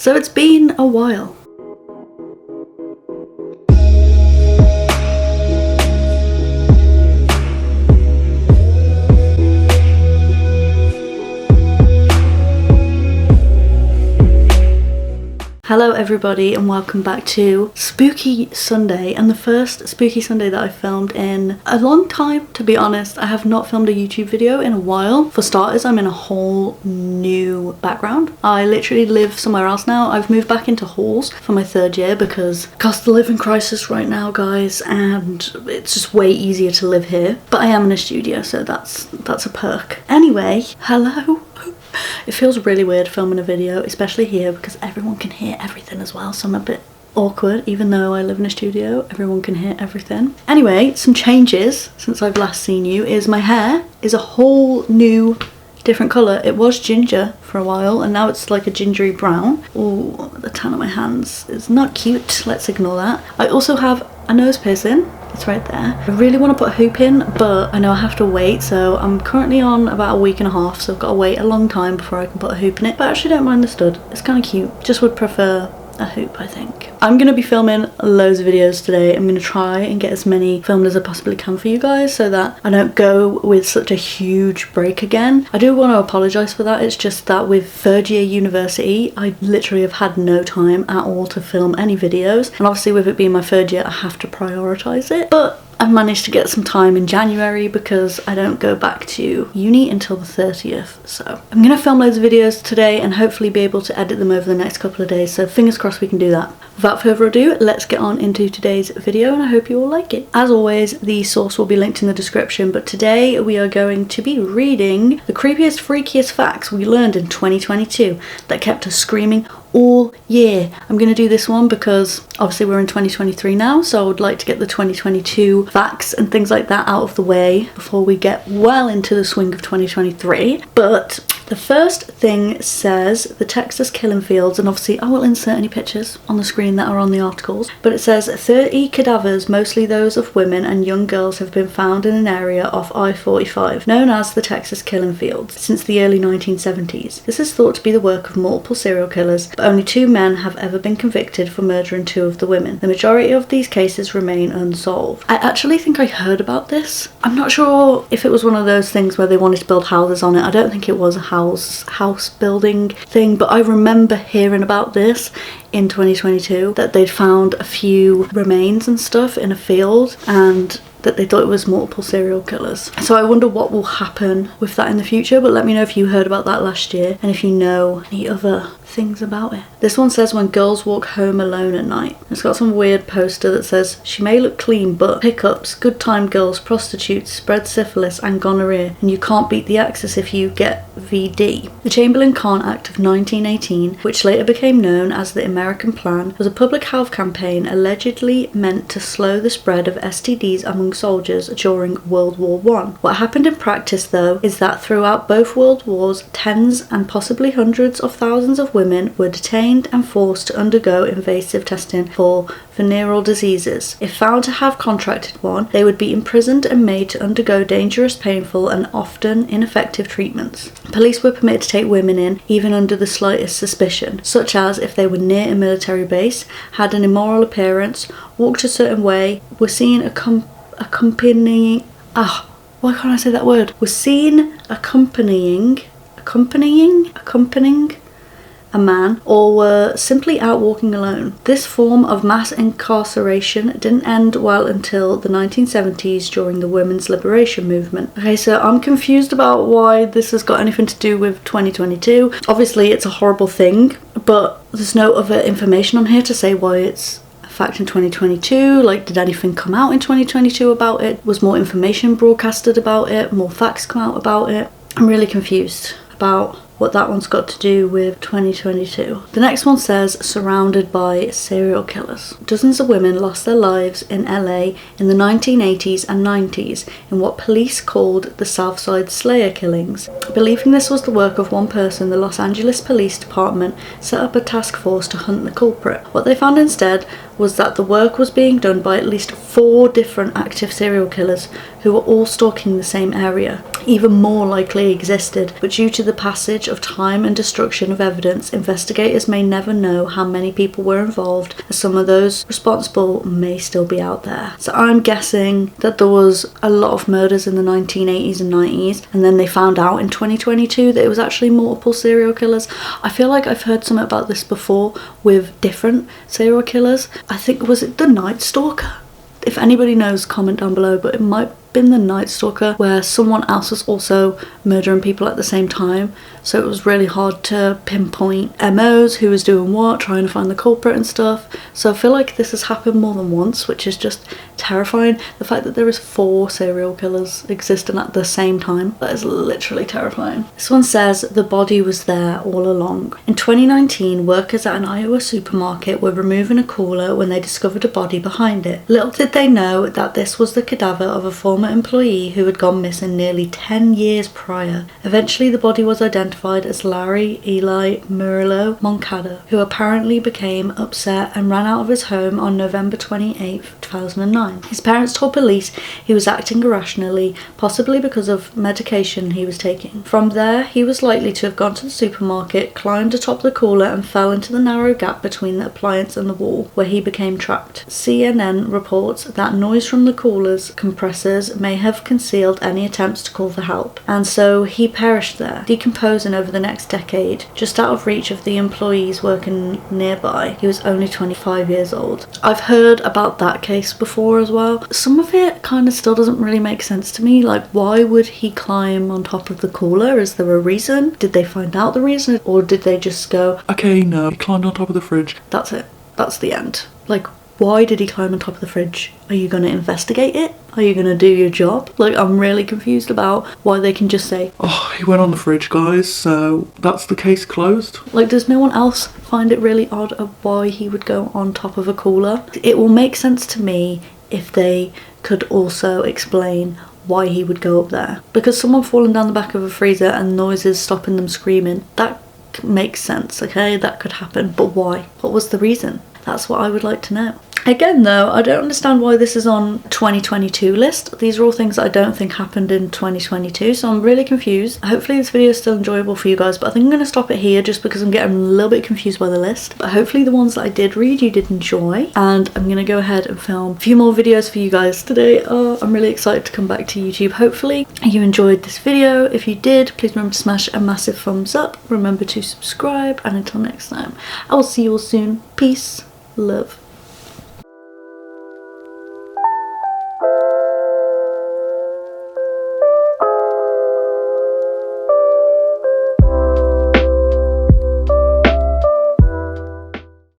So it's been a while. Hello everybody and welcome back to Spooky Sunday, and the first Spooky Sunday that I filmed in a long time, to be honest. I have not filmed a YouTube video in a while. For starters, I'm in a whole new background. I literally live somewhere else now. I've moved back into halls for my third year because cost of living crisis right now, guys, and it's just way easier to live here. But I am in a studio, so that's a perk. Anyway, hello. It feels really weird filming a video, especially here, because everyone can hear everything as well, so I'm a bit awkward. Even though I live in a studio, everyone can hear everything. Anyway, some changes since I've last seen you is my hair is a whole new different colour. It was ginger for a while and now it's like a gingery brown. Oh, the tan on my hands is not cute. Let's ignore that. I also have a nose piercing. It's right there. I really want to put a hoop in, but I know I have to wait, so I'm currently on about a week and a half, so I've got to wait a long time before I can put a hoop in it. But I actually don't mind the stud. It's kind of cute. Just would prefer a hoop, I think. I'm going to be filming loads of videos today. I'm going to try and get as many filmed as I possibly can for you guys so that I don't go with such a huge break again. I do want to apologise for that. It's just that with third year university, I literally have had no time at all to film any videos. And obviously with it being my third year, I have to prioritise it. But I've managed to get some time in January because I don't go back to uni until the 30th. So I'm going to film loads of videos today and hopefully be able to edit them over the next couple of days. So fingers crossed we can do that. Without further ado, let's get on into today's video and I hope you all like it. As always, the source will be linked in the description, but today we are going to be reading the creepiest, freakiest facts we learned in 2022 that kept us screaming all year. I'm going to do this one because obviously we're in 2023 now, so I would like to get the 2022 facts and things like that out of the way before we get well into the swing of 2023. But the first thing says the Texas killing fields, and obviously I will insert any pictures on the screen that are on the articles, but it says 30 cadavers, mostly those of women and young girls, have been found in an area off I-45 known as the Texas killing fields since the early 1970s. This is thought to be the work of multiple serial killers, but only 2 men have ever been convicted for murdering 2 of the women. The majority of these cases remain unsolved. I actually think I heard about this. I'm not sure if it was one of those things where they wanted to build houses on it. I don't think it was a house building thing, but I remember hearing about this in 2022, that they'd found a few remains and stuff in a field and that they thought it was multiple serial killers. So I wonder what will happen with that in the future, but let me know if you heard about that last year and if you know any other things about it. This one says when girls walk home alone at night. It's got some weird poster that says she may look clean but pickups, good time girls, prostitutes, spread syphilis and gonorrhea, and you can't beat the axis if you get VD. The Chamberlain-Khan Act of 1918, which later became known as the American Plan, was a public health campaign allegedly meant to slow the spread of STDs among soldiers during World War I. What happened in practice though is that throughout both world wars, tens and possibly hundreds of thousands of women were detained and forced to undergo invasive testing for venereal diseases. If found to have contracted one, they would be imprisoned and made to undergo dangerous, painful and often ineffective treatments. Police were permitted to take women in even under the slightest suspicion, such as if they were near a military base, had an immoral appearance, walked a certain way, were seen accompanying a man, or were simply out walking alone. This form of mass incarceration didn't end well until the 1970s during the women's liberation movement. Okay, so I'm confused about why this has got anything to do with 2022. Obviously it's a horrible thing, but there's no other information on here to say why it's a fact in 2022. Like, did anything come out in 2022 about it? Was more information broadcasted about it? More facts come out about it? I'm really confused about what that one's got to do with 2022. The next one says surrounded by serial killers. Dozens of women lost their lives in LA in the 1980s and 90s in what police called the Southside Slayer killings. Believing this was the work of one person, the Los Angeles Police Department set up a task force to hunt the culprit. What they found instead was that the work was being done by at least 4 different active serial killers who were all stalking the same area. Even more likely existed, but due to the passage of time and destruction of evidence, investigators may never know how many people were involved, as some of those responsible may still be out there. So I'm guessing that there was a lot of murders in the 1980s and 90s, and then they found out in 2022 that it was actually multiple serial killers. I feel like I've heard something about this before with different serial killers. I think, was it the Night Stalker? If anybody knows, comment down below, but it might have been the Night Stalker, where someone else was also murdering people at the same time, so it was really hard to pinpoint MOs, who was doing what, trying to find the culprit and stuff. So I feel like this has happened more than once, which is just terrifying. The fact that there is 4 serial killers existing at the same time, that is literally terrifying. This one says the body was there all along. In 2019, workers at an Iowa supermarket were removing a cooler when they discovered a body behind it. Little did they know that this was the cadaver of a former employee who had gone missing nearly 10 years prior. Eventually the body was identified as Larry Eli Murillo Moncada, who apparently became upset and ran out of his home on November 28, 2009. His parents told police he was acting irrationally, possibly because of medication he was taking. From there, he was likely to have gone to the supermarket, climbed atop the cooler and fell into the narrow gap between the appliance and the wall, where he became trapped. CNN reports that noise from the cooler's compressors may have concealed any attempts to call for help, and so he perished there, decomposing over the next decade, just out of reach of the employees working nearby. He was only 25 years old. I've heard about that case before as well. Some of it kind of still doesn't really make sense to me. Like, why would he climb on top of the cooler? Is there a reason? Did they find out the reason? Or did they just go, okay, no, he climbed on top of the fridge. That's it. That's the end. Like, why did he climb on top of the fridge? Are you going to investigate it? Are you going to do your job? Like, I'm really confused about why they can just say, oh, he went on the fridge, guys, so that's the case closed. Like, does no one else find it really odd of why he would go on top of a cooler? It will make sense to me if they could also explain why he would go up there. Because someone falling down the back of a freezer and noises stopping them screaming, that makes sense, okay? That could happen, but why? What was the reason? That's what I would like to know. Again though, I don't understand why this is on 2022 list. These are all things that I don't think happened in 2022, so I'm really confused. Hopefully this video is still enjoyable for you guys, but I think I'm going to stop it here just because I'm getting a little bit confused by the list. But hopefully the ones that I did read you did enjoy, and I'm going to go ahead and film a few more videos for you guys today. I'm really excited to come back to YouTube. Hopefully you enjoyed this video. If you did, please remember to smash a massive thumbs up. Remember to subscribe, and until next time, I will see you all soon. Peace, love.